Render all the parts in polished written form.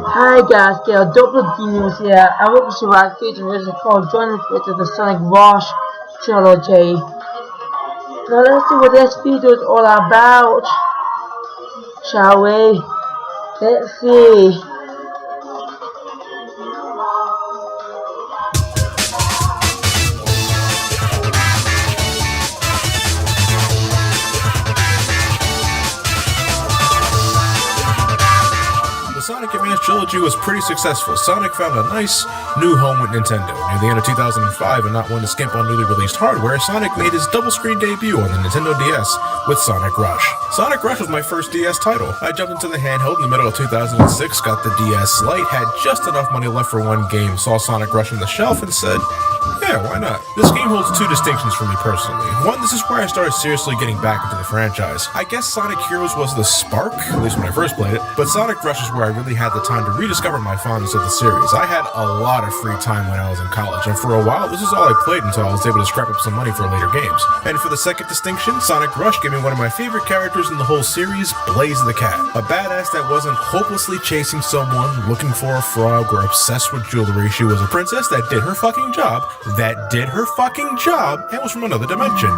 Hi guys, Double D News here. I hope you are featuring this called Johnny to the Sonic Rush Trilogy. Now let's see what this video is all about, shall we? Let's see. The Sonic Advance Trilogy was pretty successful. Sonic found a nice new home with Nintendo. Near the end of 2005, and not one to skimp on newly released hardware, Sonic made his double-screen debut on the Nintendo DS with Sonic Rush. Sonic Rush was my first DS title. I jumped into the handheld in the middle of 2006, got the DS Lite, had just enough money left for one game, saw Sonic Rush on the shelf, and said, yeah, why not? This game holds two distinctions for me personally. One, this is where I started seriously getting back into the franchise. I guess Sonic Heroes was the spark, at least when I first played it, but Sonic Rush is where I really had the time to rediscover my fondness of the series. I had a lot of free time when I was in college, and for a while, this is all I played until I was able to scrap up some money for later games. And for the second distinction, Sonic Rush gave me one of my favorite characters in the whole series, Blaze the Cat. A badass that wasn't hopelessly chasing someone, looking for a frog, or obsessed with jewelry. She was a princess that did her fucking job, and was from another dimension.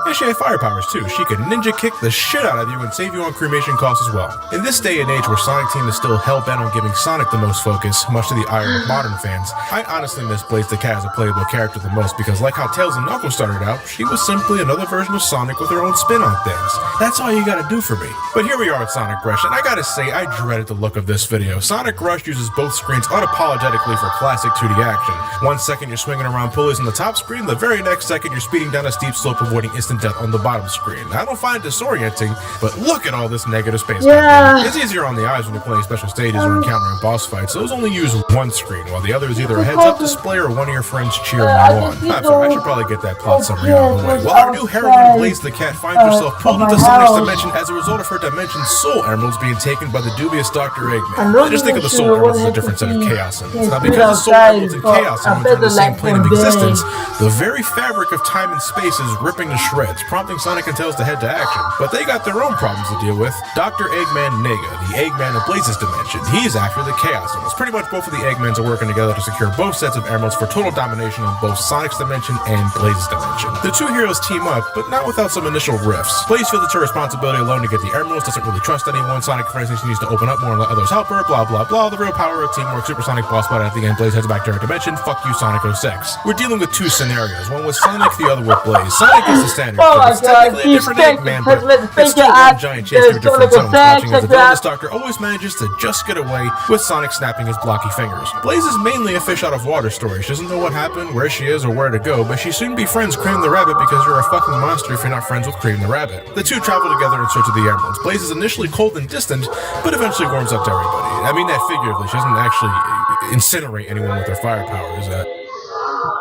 And she had fire powers too. She could ninja kick the shit out of you and save you on cremation costs as well. In this day and age where Sonic Team is still hell-bent on giving Sonic the most focus, much to the ire of modern fans, I honestly miss Blaze the Cat as a playable character the most because like how Tails and Knuckles started out, she was simply another version of Sonic with her own spin on things. That's all you gotta do for me. But here we are at Sonic Rush, and I gotta say, I dreaded the look of this video. Sonic Rush uses both screens unapologetically for classic 2D action. 1 second you're swinging around pulleys on the top screen, the very next second you're speeding down a steep slope avoiding instant death on the bottom screen. I don't find it disorienting, but look at all this negative space. Yeah. It's easier on the eyes when you're playing special stages or encountering boss fights. Those only use one screen, while the other is either a heads-up display or one of your friends cheering you on. I'm sorry, I should probably get that plot summary out of the way. While our new heroine Blaze the Cat finds herself pulled into Sonic's dimension as a result of her dimension's soul emeralds being taken by the dubious Dr. Eggman. I just think of the soul emeralds as a different set of chaos emeralds. Now, because the soul emeralds and chaos emeralds are in the same plane of existence, the very fabric of time and space is ripping to shreds, prompting Sonic and Tails to head to action. But they got their own problems to deal with. Dr. Eggman Nega, the Eggman of Blaze's dimension, he's after the Chaos Emeralds. Pretty much both of the Eggmans are working together to secure both sets of emeralds for total domination on both Sonic's dimension and Blaze's dimension. The two heroes team up, but not without some initial rifts. Blaze feels it's her responsibility alone to get the emeralds, doesn't really trust anyone. Sonic, for instance, needs to open up more and let others help her, blah blah blah. The real power of teamwork, supersonic boss fight at the end. Blaze heads back to her dimension. Fuck you, Sonic 06. We're dealing with two scenarios, one with Sonic, the other with Blaze. Sonic is the standard. It's technically a different Eggman, but it's still one giant chase through different zones, watching as the villainous Doctor always manages to just get away with Sonic snapping his blocky fingers. Blaze is mainly a fish out of water story. She doesn't know what happened, where she is, or where to go, but she soon befriends Cream the Rabbit because you're a fucking monster if you're not friends with Cream the Rabbit. The two travel together in search of the emeralds. Blaze is initially cold and distant, but eventually warms up to everybody. I mean that figuratively. She doesn't actually incinerate anyone with her fire powers.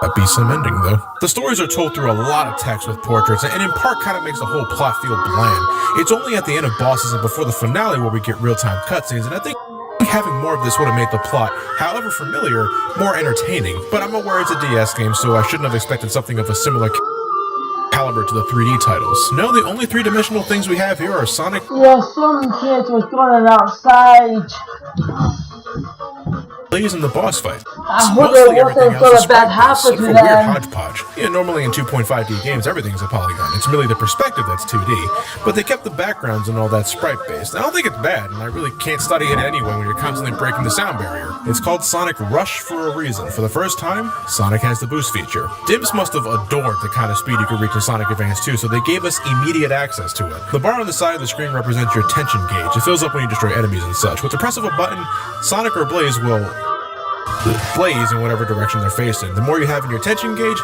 That'd be some ending, though. The stories are told through a lot of text with portraits, and in part kind of makes the whole plot feel bland. It's only at the end of bosses and before the finale where we get real-time cutscenes, and I think having more of this would have made the plot, however familiar, more entertaining. But I'm aware it's a DS game, so I shouldn't have expected something of a similar caliber to the 3D titles. No, the only three-dimensional things we have here are Sonic... Yeah, some kids was going outside. Blaze in the boss fight. Mostly everything else is bad except for weird hodgepodge. Yeah, normally in 2.5D games, everything's a polygon. It's merely the perspective that's 2D, but they kept the backgrounds and all that sprite-based. I don't think it's bad, and I really can't study it anyway when you're constantly breaking the sound barrier. It's called Sonic Rush for a reason. For the first time, Sonic has the boost feature. Dimps must have adored the kind of speed you could reach in Sonic Advance 2, so they gave us immediate access to it. The bar on the side of the screen represents your tension gauge. It fills up when you destroy enemies and such. With the press of a button, Sonic or Blaze will blaze in whatever direction they're facing. The more you have in your tension gauge,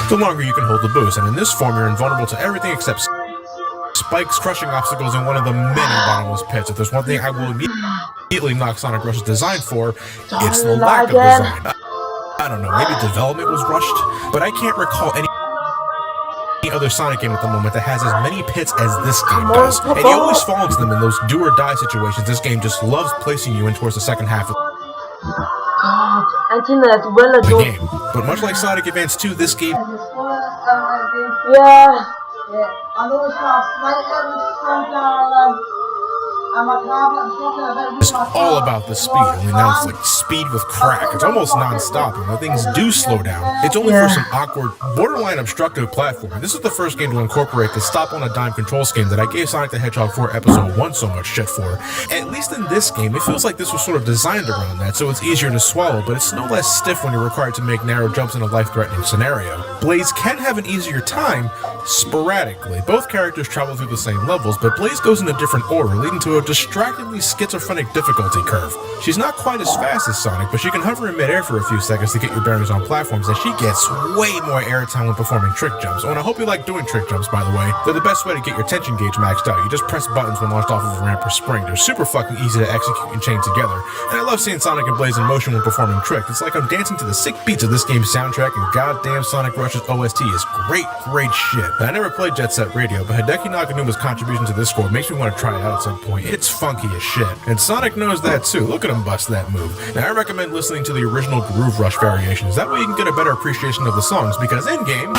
the longer you can hold the boost, and in this form you're invulnerable to everything except spikes, crushing obstacles, and one of the many bottomless pits. If there's one thing I will immediately knock Sonic Rush is designed for, it's the lack of design. I don't know, maybe development was rushed, but I can't recall any other Sonic game at the moment that has as many pits as this game does, and you always fall into them in those do-or-die situations. This game just loves placing you in towards the second half of the game. But much like Sonic Advance 2, this game... Yeah. I know it's not It's all about the speed, only now it's like speed with crack. It's almost non-stop, and when things do slow down, it's only for some awkward, borderline obstructive platforming. This is the first game to incorporate the stop-on-a-dime control scheme that I gave Sonic the Hedgehog 4 Episode 1 so much shit for. At least in this game, it feels like this was sort of designed around that, so it's easier to swallow, but it's no less stiff when you're required to make narrow jumps in a life-threatening scenario. Blaze can have an easier time, sporadically. Both characters travel through the same levels, but Blaze goes in a different order, leading to a distractingly schizophrenic difficulty curve. She's not quite as fast as Sonic, but she can hover in midair for a few seconds to get your bearings on platforms, and she gets way more airtime when performing trick jumps. Oh, and I hope you like doing trick jumps, by the way. They're the best way to get your tension gauge maxed out. You just press buttons when launched off of a ramp or spring. They're super fucking easy to execute and chain together, and I love seeing Sonic and Blaze in motion when performing tricks. It's like I'm dancing to the sick beats of this game's soundtrack, and goddamn Sonic Rush's OST is great shit. I never played Jet Set Radio, but Hideki Naganuma's contribution to this score makes me want to try it out at some point. It's funky as shit, and Sonic knows that too. Look at him bust that move. Now I recommend listening to the original Groove Rush variations. That way you can get a better appreciation of the songs, because in-game,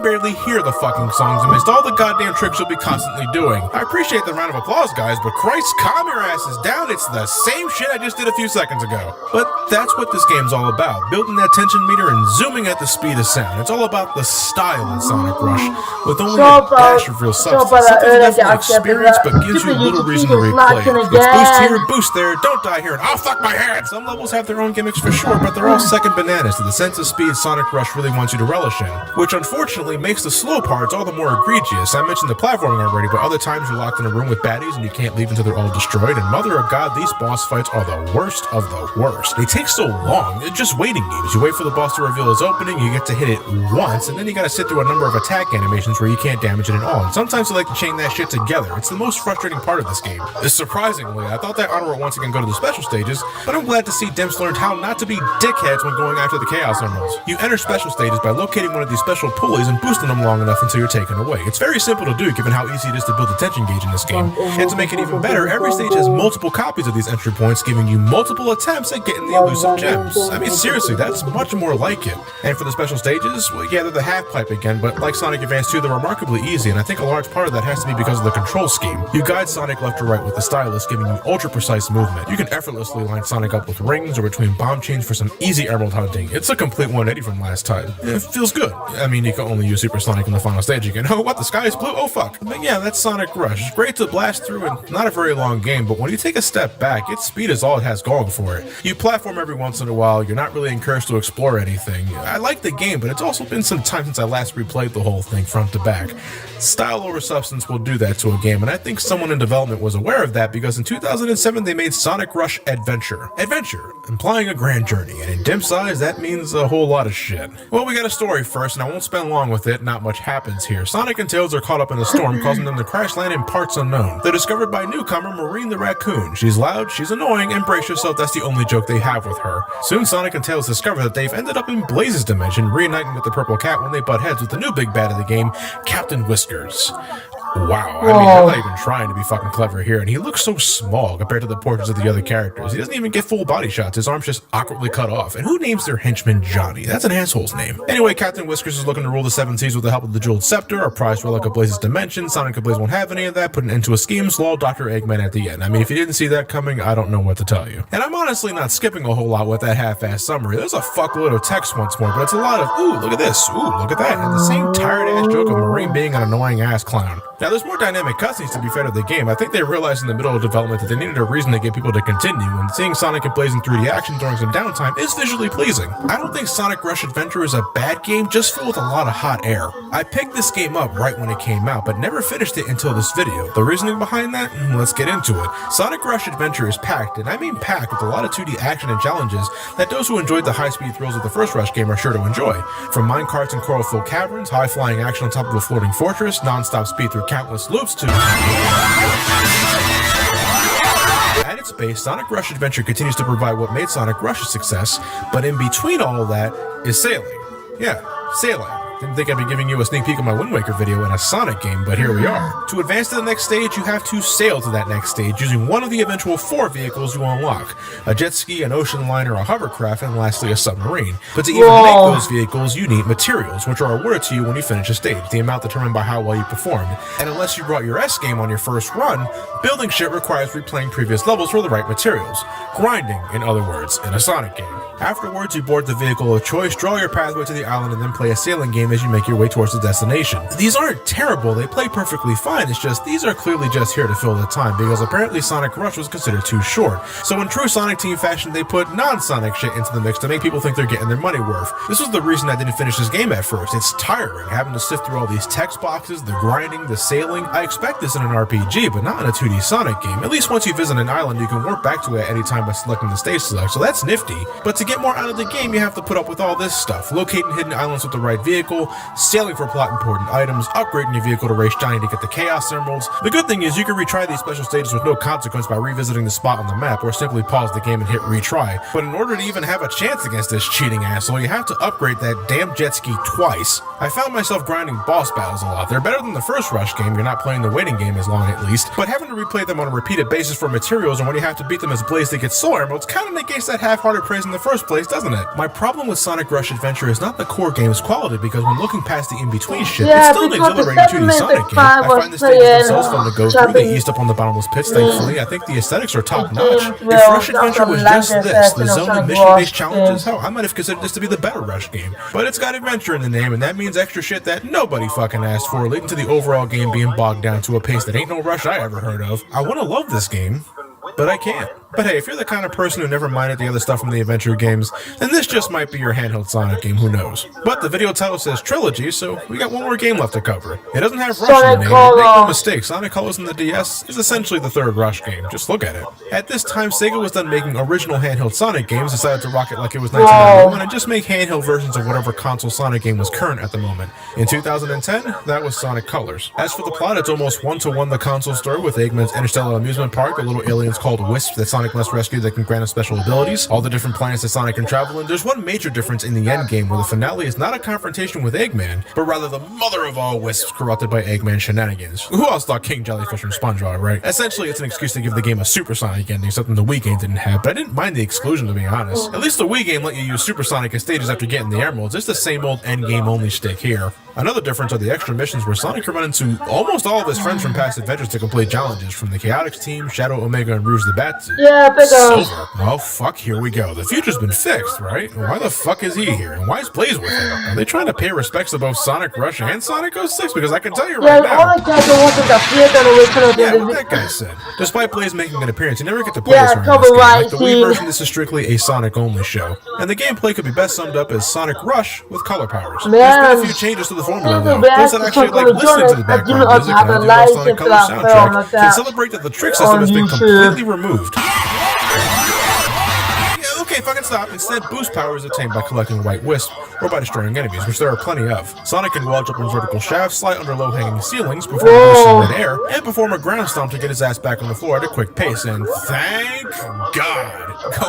barely hear the fucking songs amidst all the goddamn tricks you'll be constantly doing. I appreciate the round of applause, guys, but Christ, calm your asses down. It's the same shit I just did a few seconds ago. But that's what this game's all about, building that tension meter and zooming at the speed of sound. It's all about the style in Sonic Rush, with only a dash of real substance. Something definitely experience, but gives you little reason to replay it. It's boost here, boost there, don't die here, and oh fuck my head! Some levels have their own gimmicks for sure, but they're all second bananas to the sense of speed Sonic Rush really wants you to relish in, which unfortunately makes the slow parts all the more egregious. I mentioned the platforming already, but other times you're locked in a room with baddies and you can't leave until they're all destroyed, and mother of god, these boss fights are the worst of the worst. They take so long. They're just waiting games. You wait for the boss to reveal his opening, you get to hit it once, and then you gotta sit through a number of attack animations where you can't damage it at all, and sometimes you like to chain that shit together. It's the most frustrating part of this game. Surprisingly, I thought that honor would once again go to the special stages, but I'm glad to see Dimps learned how not to be dickheads when going after the Chaos Emeralds. You enter special stages by locating one of these special pulleys and boosting them long enough until you're taken away. It's very simple to do given how easy it is to build a tension gauge in this game. And to make it even better, every stage has multiple copies of these entry points, giving you multiple attempts at getting the elusive gems. I mean, seriously, that's much more like it. And for the special stages, well, yeah, they're the half pipe again, but like Sonic Advance 2, they're remarkably easy, and I think a large part of that has to be because of the control scheme. You guide Sonic left to right with the stylus, giving you ultra-precise movement. You can effortlessly line Sonic up with rings or between bomb chains for some easy emerald hunting. It's a complete 180 from last time. It feels good. I mean, you can only use Super Sonic in the final stage again. Oh, what? The sky is blue? Oh, fuck. But yeah, that's Sonic Rush. It's great to blast through and not a very long game, but when you take a step back, its speed is all it has going for it. You platform every once in a while, you're not really encouraged to explore anything. I like the game, but it's also been some time since I last replayed the whole thing front to back. Style over substance will do that to a game, and I think someone in development was aware of that because in 2007 they made Sonic Rush Adventure. Adventure, implying a grand journey, and in Dimp's eyes that means a whole lot of shit. Well, we got a story first, and I won't spend long with it, not much happens here. Sonic and Tails are caught up in a storm, causing them to crash land in parts unknown. They're discovered by newcomer Maureen the Raccoon. She's loud, she's annoying, and brace yourself, that's the only joke they have with her. Soon Sonic and Tails discover that they've ended up in Blaze's dimension, reuniting with the Purple Cat when they butt heads with the new big bad of the game, Captain Whiskers. Wow, I mean, I'm not even trying to be fucking clever here, and he looks so small compared to the portraits of the other characters. He doesn't even get full body shots, his arm's just awkwardly cut off. And who names their henchman Johnny? That's an asshole's name. Anyway, Captain Whiskers is looking to rule the Seven Seas with the help of the Jeweled Scepter, a prized relic of Blaze's dimension. Sonic and Blaze won't have any of that, putting into a scheme, slow Dr. Eggman at the end. I mean, if you didn't see that coming, I don't know what to tell you. And I'm honestly not skipping a whole lot with that half-assed summary. There's a fuckload of text once more, but it's a lot of, ooh, look at this, ooh, look at that, and the same tired-ass joke of Marine being an annoying-ass clown. Now, there's more dynamic cutscenes to be fair to the game. I think they realized in the middle of development that they needed a reason to get people to continue, and seeing Sonic and Blaze in 3D action during some downtime is visually pleasing. I don't think Sonic Rush Adventure is a bad game, just filled with a lot of hot air. I picked this game up right when it came out, but never finished it until this video. The reasoning behind that? Let's get into it. Sonic Rush Adventure is packed, and I mean packed, with a lot of 2D action and challenges that those who enjoyed the high-speed thrills of the first Rush game are sure to enjoy. From minecarts and coral-filled caverns, high-flying action on top of a floating fortress, non-stop speed through countless loops, to at its base, Sonic Rush Adventure continues to provide what made Sonic Rush a success, but in between all of that is sailing. Yeah, sailing. Didn't think I'd be giving you a sneak peek of my Wind Waker video in a Sonic game, but here we are. To advance to the next stage, you have to sail to that next stage using one of the eventual 4 vehicles you unlock. A jet ski, an ocean liner, a hovercraft, and lastly a submarine. But to even make those vehicles, you need materials, which are awarded to you when you finish a stage, the amount determined by how well you performed. And unless you brought your S game on your first run, building shit requires replaying previous levels for the right materials. Grinding, in other words, in a Sonic game. Afterwards, you board the vehicle of choice, draw your pathway to the island, and then play a sailing game as you make your way towards the destination. These aren't terrible, they play perfectly fine, it's just these are clearly just here to fill the time, because apparently Sonic Rush was considered too short. So in true Sonic Team fashion, they put non-Sonic shit into the mix to make people think they're getting their money worth. This was the reason I didn't finish this game at first. It's tiring, having to sift through all these text boxes, the grinding, the sailing. I expect this in an RPG, but not in a 2D Sonic game. At least once you visit an island, you can warp back to it at any time by selecting the stage select, so that's nifty. But to get more out of the game, you have to put up with all this stuff. Locating hidden islands with the right vehicle, sailing for plot important items, upgrading your vehicle to race Johnny to get the Chaos Emeralds. The good thing is you can retry these special stages with no consequence by revisiting the spot on the map, or simply pause the game and hit retry. But in order to even have a chance against this cheating asshole, you have to upgrade that damn jet ski twice. I found myself grinding boss battles a lot. They're better than the first Rush game, you're not playing the waiting game as long at least, but having to replay them on a repeated basis for materials and when you have to beat them as Blaze to get Soul Emeralds kinda negates that half-hearted praise in the first place, doesn't it? My problem with Sonic Rush Adventure is not the core game's quality, because when looking past the in-between shit, it's still an exhilarating 2D Sonic game. I find the stages themselves fun to go through, they eased up on the bottomless pits thankfully. I think the aesthetics are top-notch. If Rush Adventure was just this, the zone and mission-based challenges, hell, I might have considered this to be the better Rush game. But it's got adventure in the name, and that means extra shit that nobody fucking asked for, leading to the overall game being bogged down to a pace that ain't no Rush I ever heard of. I wanna love this game, but I can't. But hey, if you're the kind of person who never minded the other stuff from the adventure games, then this just might be your handheld Sonic game, who knows. But the video title says Trilogy, so we got one more game left to cover. It doesn't have Rush in the name, but make no mistake, Sonic Colors on the DS is essentially the third Rush game, just look at it. At this time, Sega was done making original handheld Sonic games, decided to rock it like it was 1991, and just make handheld versions of whatever console Sonic game was current at the moment. In 2010, that was Sonic Colors. As for the plot, it's almost one-to-one the console story, with Eggman's interstellar amusement park, the little aliens called Wisps that Sonic must rescue that can grant him special abilities, all the different planets that Sonic can travel in. There's one major difference in the end game, where the finale is not a confrontation with Eggman, but rather the mother of all Wisps corrupted by Eggman shenanigans. Who else thought King Jellyfish from SpongeBob, right? Essentially, it's an excuse to give the game a Super Sonic ending, something the Wii game didn't have, but I didn't mind the exclusion, to be honest. At least the Wii game let you use Super Sonic as stages after getting the emeralds. It's the same old end game only shtick here. Another difference are the extra missions, where Sonic can run into almost all of his friends from past adventures to complete challenges, from the Chaotix team, Shadow, Omega, and Rouge the Bat. Silver. Well, fuck, here we go. The future's been fixed, right? Why the fuck is he here? And why is Blaze with him? Are they trying to pay respects to both Sonic Rush and Sonic 06? Because I can tell you right now. Yeah, what that guy said. Despite Blaze making an appearance, you never get to play this game. Like the Wii version, this is strictly a Sonic-only show. And the gameplay could be best summed up as Sonic Rush with color powers. There's been a few changes to the formula, though. Those that actually like listening to the background music and the Sonic Color soundtrack can celebrate that the trick system has been completely removed. Okay, fucking stop. Instead, boost power is attained by collecting white wisps or by destroying enemies, which there are plenty of. Sonic can wall jump in vertical shafts, slide under low-hanging ceilings, perform a burst in mid-air, and perform a ground stomp to get his ass back on the floor at a quick pace, and thank God!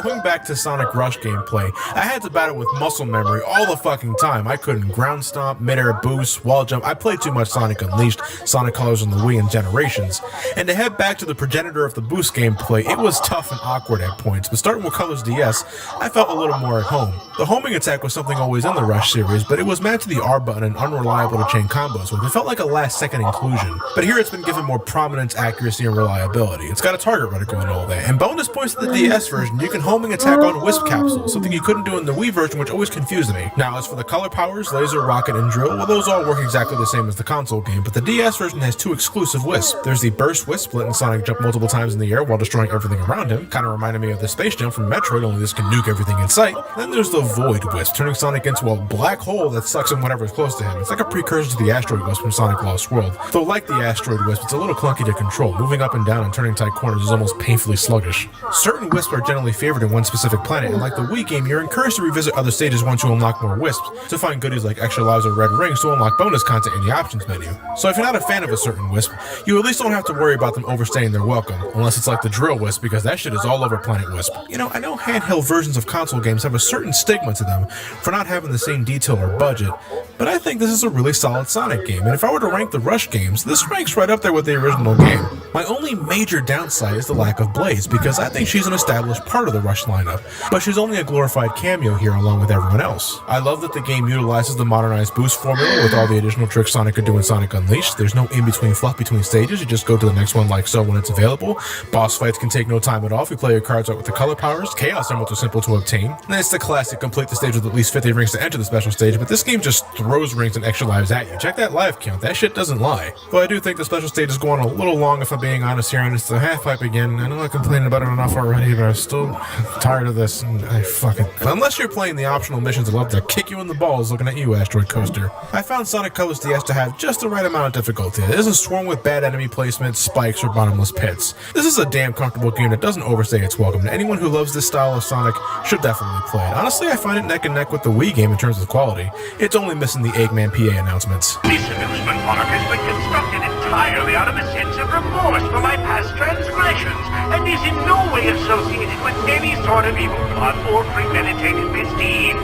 Going back to Sonic Rush gameplay, I had to battle with muscle memory all the fucking time. I couldn't ground stomp, mid-air boost, wall jump. I played too much Sonic Unleashed, Sonic Colors on the Wii, and Generations. And to head back to the progenitor of the boost gameplay, it was tough and awkward at points, but starting with Colors DS, I felt a little more at home. The homing attack was something always in the Rush series, but it was matched to the R button and unreliable to chain combos with. It felt like a last-second inclusion. But here it's been given more prominence, accuracy, and reliability. It's got a target reticle and all that. And bonus points to the DS version, you can homing attack on Wisp capsules, something you couldn't do in the Wii version, which always confused me. Now, as for the color powers, Laser, Rocket, and Drill, well, those all work exactly the same as the console game, but the DS version has two exclusive Wisps. There's the Burst Wisp, letting Sonic jump multiple times in the air while destroying everything around him. Kinda reminded me of the Space Jump from Metroid, only this can nuke everything in sight. Then there's the Void Wisp, turning Sonic into a black hole that sucks in whatever's close to him. It's like a precursor to the Asteroid Wisp from Sonic Lost World. Though like the Asteroid Wisp, it's a little clunky to control. Moving up and down and turning tight corners is almost painfully sluggish. Certain Wisps are generally favored in one specific planet, and like the Wii game, you're encouraged to revisit other stages once you unlock more Wisps, to find goodies like extra lives or red rings to unlock bonus content in the options menu. So if you're not a fan of a certain Wisp, you at least don't have to worry about them overstaying their welcome, unless it's like the Drill Wisp, because that shit is all over Planet Wisp. You know, I know handheld versions versions of console games have a certain stigma to them for not having the same detail or budget, but I think this is a really solid Sonic game, and if I were to rank the Rush games, this ranks right up there with the original game. My only major downside is the lack of Blaze, because I think she's an established part of the Rush lineup, but she's only a glorified cameo here along with everyone else. I love that the game utilizes the modernized boost formula with all the additional tricks Sonic could do in Sonic Unleashed. There's no in-between fluff between stages, you just go to the next one like so when it's available. Boss fights can take no time at all if you play your cards out with the color powers. Chaos Emeralds are simple to obtain. And it's the classic complete the stage with at least 50 rings to enter the special stage, but this game just throws rings and extra lives at you. Check that life count, that shit doesn't lie. But I do think the special stage is going a little long if I'm being honest here, and it's the half pipe again. I know I complained about it enough already, but I'm still tired of this, and I fucking... Unless you're playing the optional missions, I'd love to kick you in the balls looking at you, Asteroid Coaster. I found Sonic Colors DS to have just the right amount of difficulty. It isn't swarmed with bad enemy placement, spikes, or bottomless pits. This is a damn comfortable game that doesn't overstay its welcome, and anyone who loves this style of Sonic should definitely play it. Honestly, I find it neck and neck with the Wii game in terms of quality. It's only missing the Eggman PA announcements. This amusement park has been constructed entirely out of a sense of remorse for my past transgressions, and is in no way associated with any sort of evil plot or premeditated misdeeds.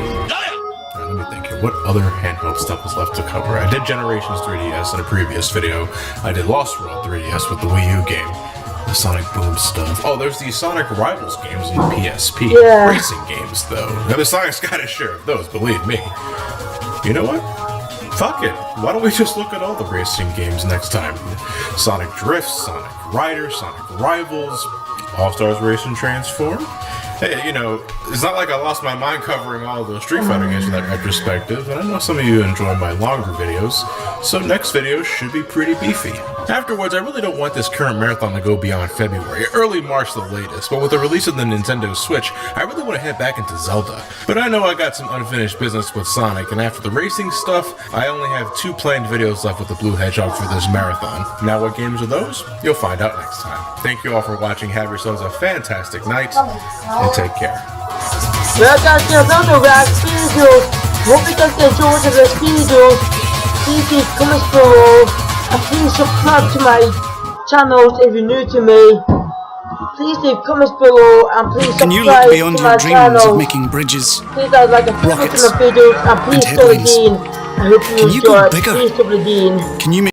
Let me think here. What other handheld stuff is left to cover? I did Generations 3DS in a previous video. I did Lost World 3DS with the Wii U game. The Sonic Boom stuff. Oh, there's the Sonic Rivals games on the PSP. Yeah. Racing games, though. Now, the Sonic's got a share of those, believe me. You know what? Fuck it. Why don't we just look at all the racing games next time? Sonic Drift, Sonic Riders, Sonic Rivals, All-Stars Racing Transform. Hey, you know, it's not like I lost my mind covering all those Street Fighter games in that retrospective, and I know some of you enjoy my longer videos, so next video should be pretty beefy. Afterwards, I really don't want this current marathon to go beyond February, early March the latest, but with the release of the Nintendo Switch, I really want to head back into Zelda. But I know I got some unfinished business with Sonic, and after the racing stuff, I only have 2 planned videos left with the Blue Hedgehog for this marathon. Now what games are those? You'll find out next time. Thank you all for watching, have yourselves a fantastic night, and take care. Well guys, there's another react videos. Hope you guys enjoyed this video. Please leave comments below. And please subscribe to my channel if you're new to me. Please leave comments below and please Can you subscribe look beyond to your my dreams channel. of making bridges, Please I'd like a rockets, videos and please and Double headlines? Dean. I hope you Can you go enjoyed. bigger? Please Double Dean. Can you make